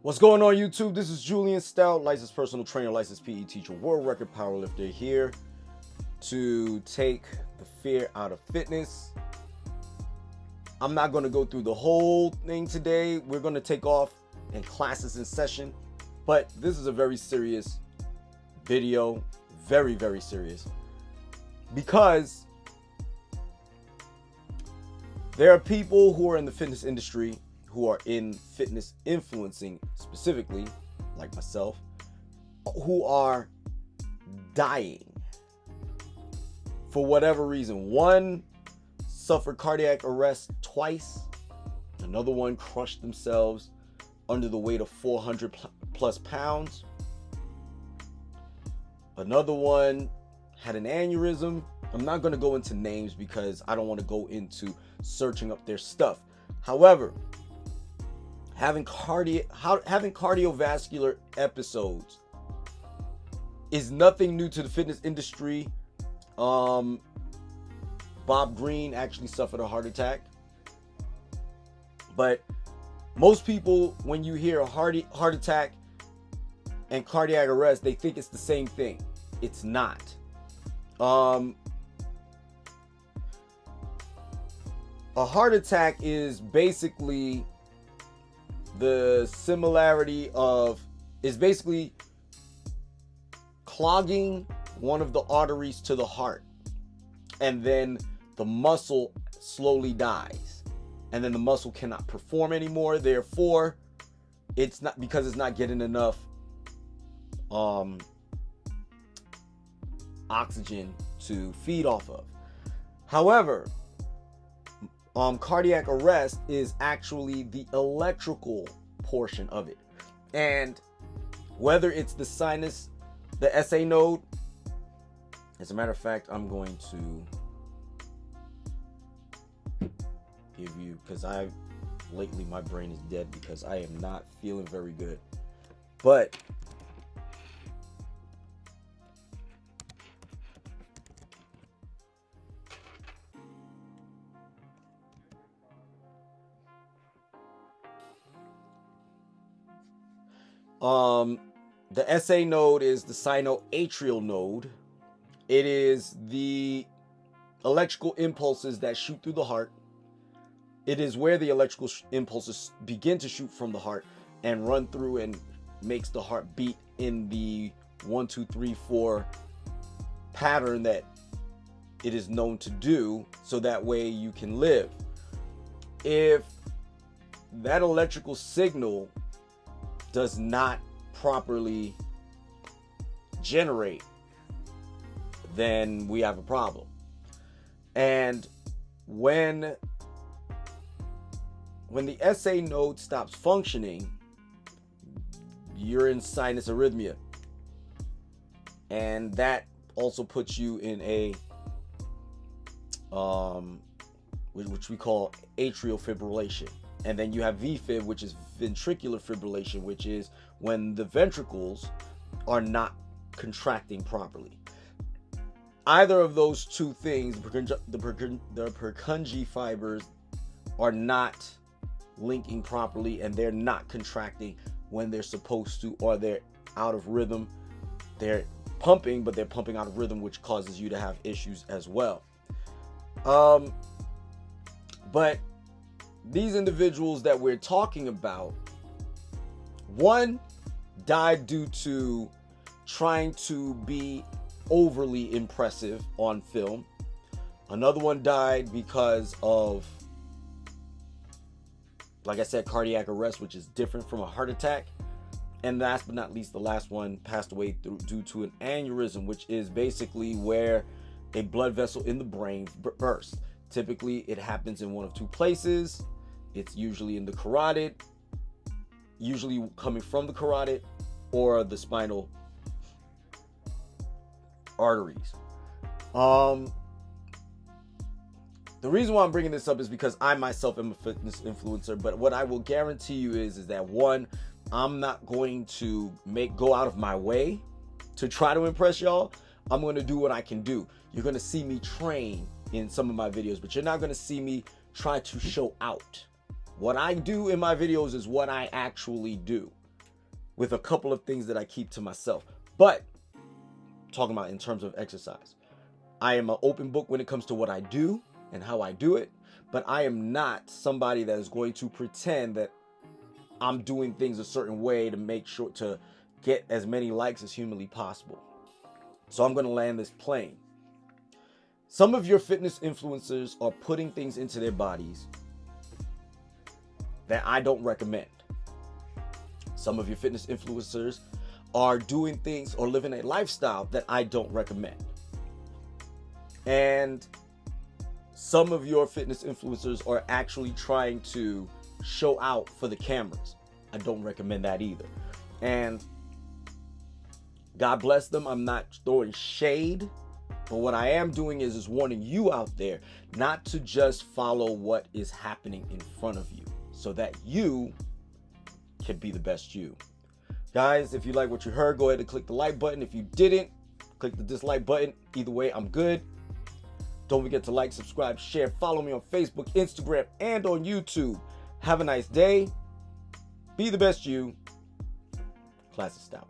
What's going on, YouTube? This is Julien Stoutt, licensed personal trainer, licensed PE teacher, world record powerlifter, here to take the fear out of fitness. I'm not going to go through the whole thing today. We're going to take off in classes in session, but this is a very serious video, very, very serious, because there are people who are in the fitness industry, who are in fitness influencing specifically, like myself, who are dying for whatever reason. One suffered cardiac arrest twice. Another one crushed themselves under the weight of 400 plus pounds. Another one had an aneurysm. I'm not going to go into names because I don't want to go into searching up their stuff. However, having cardiovascular episodes is nothing new to the fitness industry. Bob Green actually suffered a heart attack. But most people, when you hear a heart attack and cardiac arrest, they think it's the same thing. It's not. A heart attack is basically the similarity of, is basically clogging one of the arteries to the heart, and then the muscle slowly dies, and then the muscle cannot perform anymore. Therefore, it's not, because it's not getting enough oxygen to feed off of. However, cardiac arrest is actually the electrical portion of it. And whether it's the sinus, the SA node, as a matter of fact, I'm going to give you, because lately my brain is dead because I am not feeling very good. But the SA node is the sinoatrial node. It is the electrical impulses that shoot through the heart. It is where the electrical impulses begin to shoot from the heart and run through and makes the heart beat in the 1, 2, 3, 4 pattern that it is known to do, so that way you can live. If that electrical signal does not properly generate, then we have a problem. And when the SA node stops functioning, you're in sinus arrhythmia, and that also puts you in a which we call atrial fibrillation. And then you have VFib, which is ventricular fibrillation, which is when the ventricles are not contracting properly. Either of those two things, the Purkinje fibers are not linking properly, and they're not contracting when they're supposed to, or they're out of rhythm. They're pumping, but they're pumping out of rhythm, which causes you to have issues as well. But these individuals that we're talking about, one died due to trying to be overly impressive on film. Another one died because of, like I said, cardiac arrest, which is different from a heart attack. And last but not least, the last one passed away due to an aneurysm, which is basically where a blood vessel in the brain bursts. Typically, it happens in one of two places. It's usually in the carotid, usually coming from the carotid, or the spinal arteries. The reason why I'm bringing this up is because I myself am a fitness influencer, but what I will guarantee you is that, one, I'm not going to go out of my way to try to impress y'all. I'm going to do what I can do. You're going to see me train in some of my videos, but you're not going to see me try to show out. What I do in my videos is what I actually do. with a couple of things that I keep to myself. But talking about in terms of exercise, I am an open book when it comes to what I do and how I do it, but I am not somebody that is going to pretend that I'm doing things a certain way to make sure to get as many likes as humanly possible. So I'm going to land this plane. Some of your fitness influencers are putting things into their bodies that I don't recommend. Some of your fitness influencers are doing things or living a lifestyle that I don't recommend. And some of your fitness influencers are actually trying to show out for the cameras. I don't recommend that either. And God bless them. I'm not throwing shade. But what I am doing is warning you out there not to just follow what is happening in front of you so that you can be the best you. Guys, if you like what you heard, go ahead and click the like button. If you didn't, click the dislike button. Either way, I'm good. Don't forget to like, subscribe, share, follow me on Facebook, Instagram, and on YouTube. Have a nice day. Be the best you. Class is Stoutt.